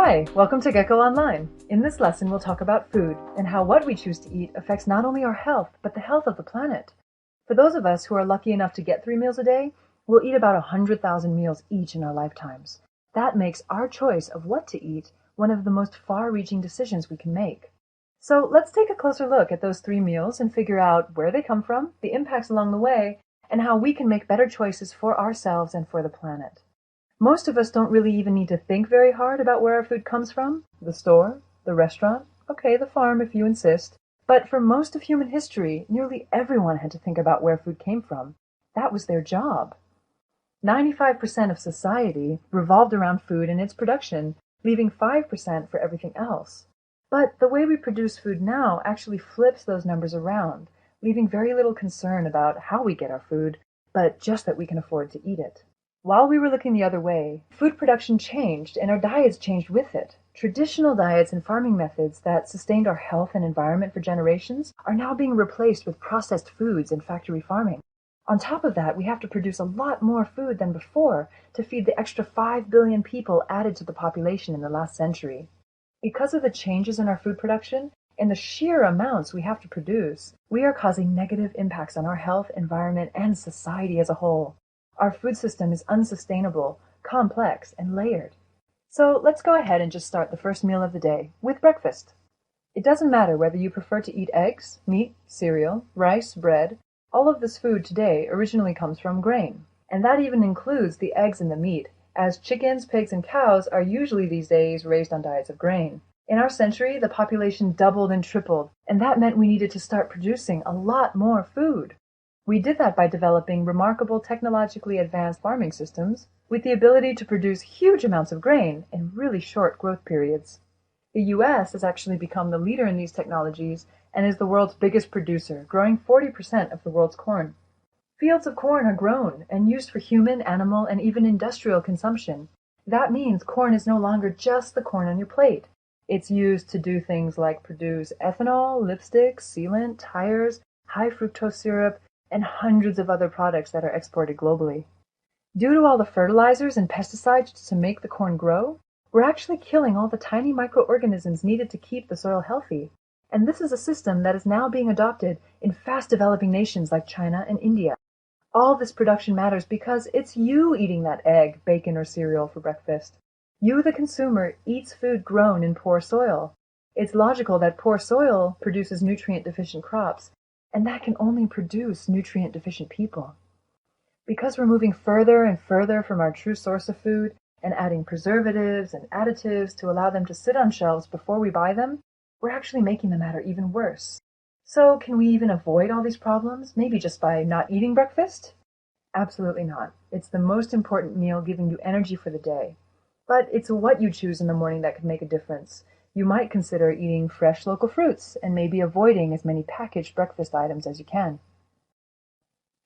Hi, welcome to Gecko Online. In this lesson, we'll talk about food and how what we choose to eat affects not only our health, but the health of the planet. For those of us who are lucky enough to get 3 meals a day, we'll eat about 100,000 meals each in our lifetimes. That makes our choice of what to eat one of the most far-reaching decisions we can make. So let's take a closer look at those 3 meals and figure out where they come from, the impacts along the way, and how we can make better choices for ourselves and for the planet. Most of us don't really even need to think very hard about where our food comes from. The store, the restaurant, okay, the farm if you insist. But for most of human history, nearly everyone had to think about where food came from. That was their job. 95% of society revolved around food and its production, leaving 5% for everything else. But the way we produce food now actually flips those numbers around, leaving very little concern about how we get our food, but just that we can afford to eat it. While we were looking the other way, food production changed and our diets changed with it. Traditional diets and farming methods that sustained our health and environment for generations are now being replaced with processed foods and factory farming. On top of that, we have to produce a lot more food than before to feed the extra 5 billion people added to the population in the last century. Because of the changes in our food production and the sheer amounts we have to produce, we are causing negative impacts on our health, environment, and society as a whole. Our food system is unsustainable, complex, and layered. So let's go ahead and just start the first meal of the day with breakfast. It doesn't matter whether you prefer to eat eggs, meat, cereal, rice, bread. All of this food today originally comes from grain. And that even includes the eggs and the meat, as chickens, pigs, and cows are usually these days raised on diets of grain. In our century, the population doubled and tripled, and that meant we needed to start producing a lot more food. We did that by developing remarkable technologically advanced farming systems with the ability to produce huge amounts of grain in really short growth periods. The US has actually become the leader in these technologies and is the world's biggest producer, growing 40% of the world's corn. Fields of corn are grown and used for human, animal, and even industrial consumption. That means corn is no longer just the corn on your plate. It's used to do things like produce ethanol, lipstick, sealant, tires, high fructose syrup, and hundreds of other products that are exported globally. Due to all the fertilizers and pesticides to make the corn grow, we're actually killing all the tiny microorganisms needed to keep the soil healthy. And this is a system that is now being adopted in fast-developing nations like China and India. All this production matters because it's you eating that egg, bacon, or cereal for breakfast. You, the consumer, eats food grown in poor soil. It's logical that poor soil produces nutrient-deficient crops, and that can only produce nutrient-deficient people. Because we're moving further and further from our true source of food and adding preservatives and additives to allow them to sit on shelves before we buy them, we're actually making the matter even worse. So can we even avoid all these problems, maybe just by not eating breakfast? Absolutely not. It's the most important meal giving you energy for the day. But it's what you choose in the morning that can make a difference. You might consider eating fresh local fruits and maybe avoiding as many packaged breakfast items as you can.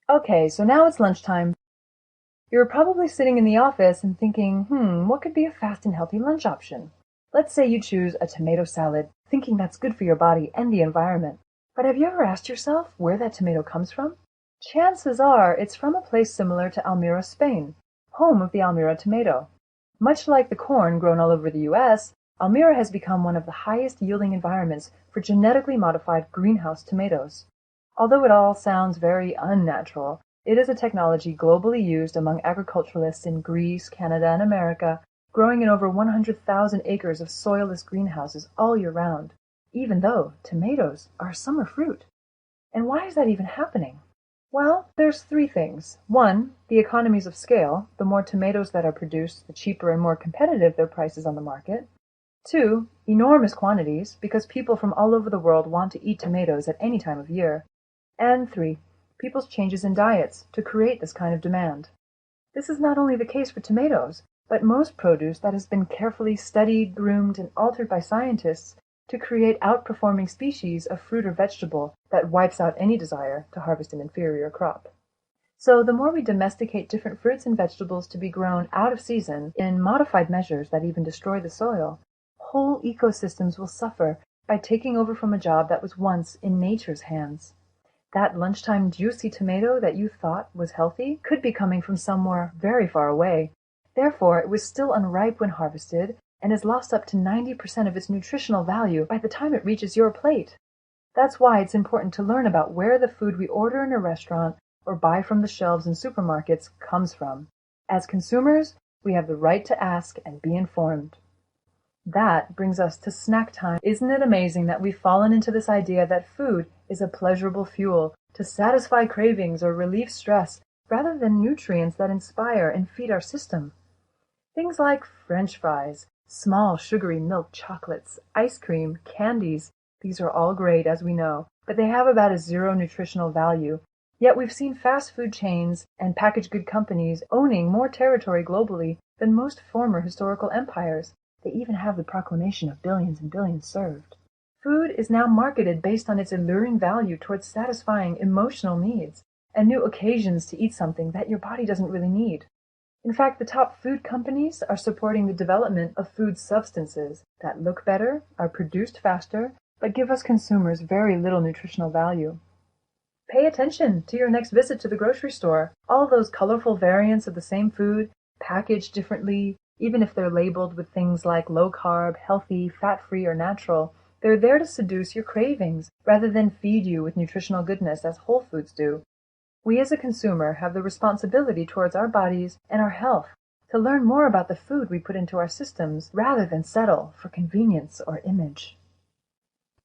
Okay, so now it's lunchtime. You're probably sitting in the office and thinking, what could be a fast and healthy lunch option? Let's say you choose a tomato salad, thinking that's good for your body and the environment. But have you ever asked yourself where that tomato comes from? Chances are it's from a place similar to Almira, Spain, home of the Almira tomato. Much like the corn grown all over the US, Almira has become one of the highest yielding environments for genetically modified greenhouse tomatoes. Although it all sounds very unnatural, it is a technology globally used among agriculturalists in Greece, Canada, and America, growing in over 100,000 acres of soilless greenhouses all year round, even though tomatoes are a summer fruit. And why is that even happening? Well, there's 3 things. 1, the economies of scale. The more tomatoes that are produced, the cheaper and more competitive their prices on the market. 2, enormous quantities, because people from all over the world want to eat tomatoes at any time of year. And 3, people's changes in diets to create this kind of demand. This is not only the case for tomatoes, but most produce that has been carefully studied, groomed, and altered by scientists to create outperforming species of fruit or vegetable that wipes out any desire to harvest an inferior crop. So the more we domesticate different fruits and vegetables to be grown out of season in modified measures that even destroy the soil, whole ecosystems will suffer by taking over from a job that was once in nature's hands. That lunchtime juicy tomato that you thought was healthy could be coming from somewhere very far away. Therefore, it was still unripe when harvested and has lost up to 90% of its nutritional value by the time it reaches your plate. That's why it's important to learn about where the food we order in a restaurant or buy from the shelves in supermarkets comes from. As consumers, we have the right to ask and be informed. That brings us to snack time. Isn't it amazing that we've fallen into this idea that food is a pleasurable fuel to satisfy cravings or relieve stress rather than nutrients that inspire and feed our system? Things like French fries, small sugary milk chocolates, ice cream, candies, these are all great as we know, but they have about a zero nutritional value. Yet we've seen fast food chains and packaged good companies owning more territory globally than most former historical empires. They even have the proclamation of billions and billions served. Food is now marketed based on its alluring value towards satisfying emotional needs and new occasions to eat something that your body doesn't really need. In fact, the top food companies are supporting the development of food substances that look better, are produced faster, but give us consumers very little nutritional value. Pay attention to your next visit to the grocery store. All those colorful variants of the same food, packaged differently, even if they're labeled with things like low-carb, healthy, fat-free, or natural, they're there to seduce your cravings rather than feed you with nutritional goodness as whole foods do. We as a consumer have the responsibility towards our bodies and our health to learn more about the food we put into our systems rather than settle for convenience or image.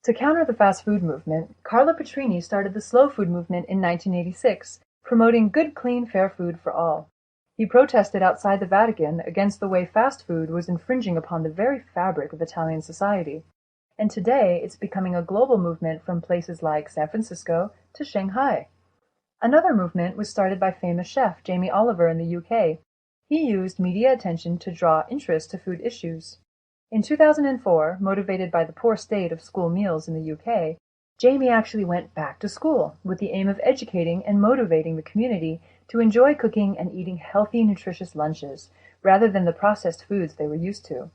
To counter the fast food movement, Carlo Petrini started the slow food movement in 1986, promoting good, clean, fair food for all. He protested outside the Vatican against the way fast food was infringing upon the very fabric of Italian society. And today it's becoming a global movement from places like San Francisco to Shanghai. Another movement was started by famous chef Jamie Oliver in the UK. He used media attention to draw interest to food issues. In 2004, motivated by the poor state of school meals in the UK, Jamie actually went back to school with the aim of educating and motivating the community to enjoy cooking and eating healthy, nutritious lunches, rather than the processed foods they were used to.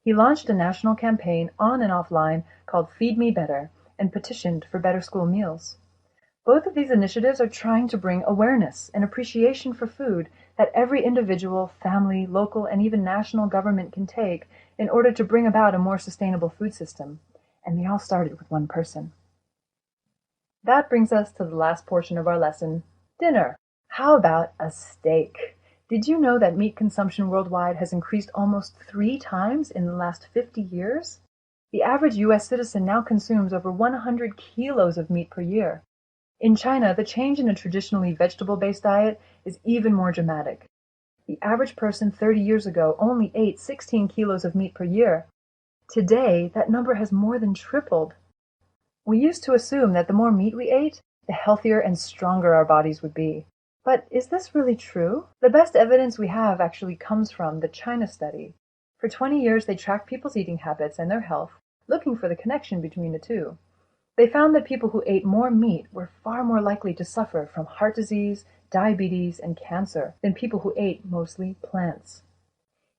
He launched a national campaign on and offline called Feed Me Better and petitioned for better school meals. Both of these initiatives are trying to bring awareness and appreciation for food that every individual, family, local, and even national government can take in order to bring about a more sustainable food system. And they all started with one person. That brings us to the last portion of our lesson, dinner. How about a steak? Did you know that meat consumption worldwide has increased almost 3 times in the last 50 years? The average U.S. citizen now consumes over 100 kilos of meat per year. In China, the change in a traditionally vegetable-based diet is even more dramatic. The average person 30 years ago only ate 16 kilos of meat per year. Today, that number has more than tripled. We used to assume that the more meat we ate, the healthier and stronger our bodies would be. But is this really true? The best evidence we have actually comes from the China study. For 20 years, they tracked people's eating habits and their health, looking for the connection between the two. They found that people who ate more meat were far more likely to suffer from heart disease, diabetes, and cancer than people who ate mostly plants.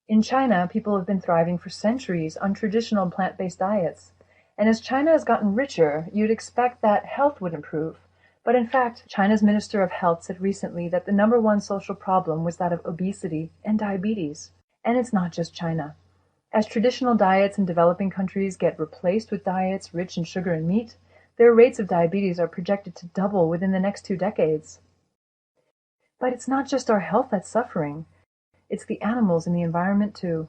In China, people have been thriving for centuries on traditional plant-based diets. And as China has gotten richer, you'd expect that health would improve. But in fact, China's Minister of Health said recently that the number one social problem was that of obesity and diabetes. And it's not just China. As traditional diets in developing countries get replaced with diets rich in sugar and meat, their rates of diabetes are projected to double within the next 2 decades. But it's not just our health that's suffering. It's the animals and the environment too.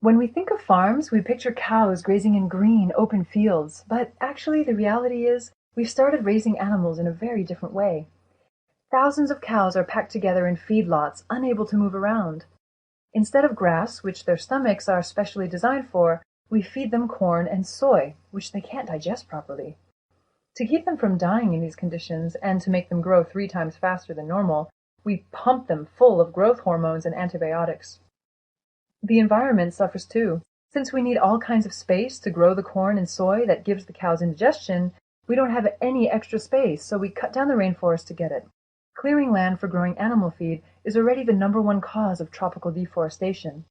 When we think of farms, we picture cows grazing in green, open fields, but actually the reality is we've started raising animals in a very different way. Thousands of cows are packed together in feedlots, unable to move around. Instead of grass, which their stomachs are specially designed for, we feed them corn and soy, which they can't digest properly. To keep them from dying in these conditions and to make them grow 3 times faster than normal, we pump them full of growth hormones and antibiotics. The environment suffers too. Since we need all kinds of space to grow the corn and soy that gives the cows indigestion, we don't have any extra space, so we cut down the rainforest to get it. Clearing land for growing animal feed is already the #1 cause of tropical deforestation.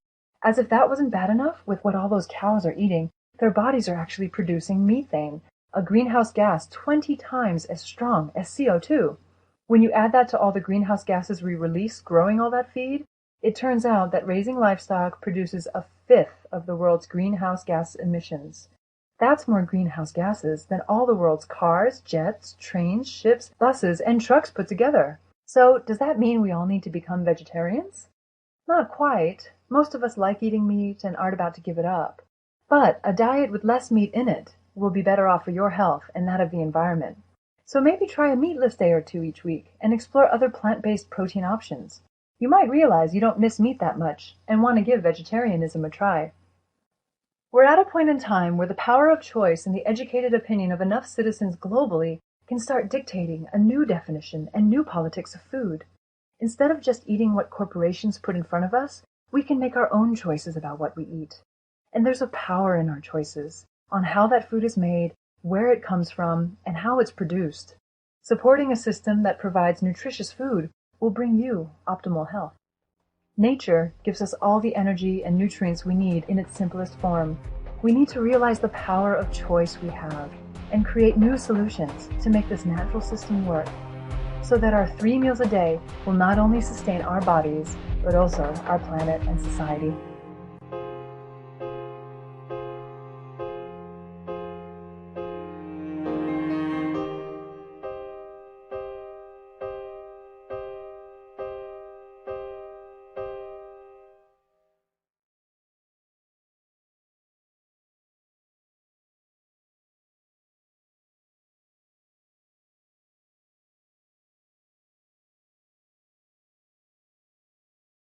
As if that wasn't bad enough with what all those cows are eating, their bodies are actually producing methane, a greenhouse gas 20 times as strong as CO2. When you add that to all the greenhouse gases we release growing all that feed, It turns out that raising livestock produces a fifth of the world's greenhouse gas emissions. That's more greenhouse gases than all the world's cars, jets, trains, ships, buses, and trucks put together. So, does that mean we all need to become vegetarians? Not quite. Most of us like eating meat and aren't about to give it up. But a diet with less meat in it will be better off for your health and that of the environment. So maybe try a meatless day or two each week and explore other plant-based protein options. You might realize you don't miss meat that much and want to give vegetarianism a try. We're at a point in time where the power of choice and the educated opinion of enough citizens globally can start dictating a new definition and new politics of food. Instead of just eating what corporations put in front of us, we can make our own choices about what we eat. And there's a power in our choices, on how that food is made, where it comes from, and how it's produced. Supporting a system that provides nutritious food will bring you optimal health. Nature gives us all the energy and nutrients we need in its simplest form. We need to realize the power of choice we have and create new solutions to make this natural system work so that our 3 meals a day will not only sustain our bodies, but also our planet and society.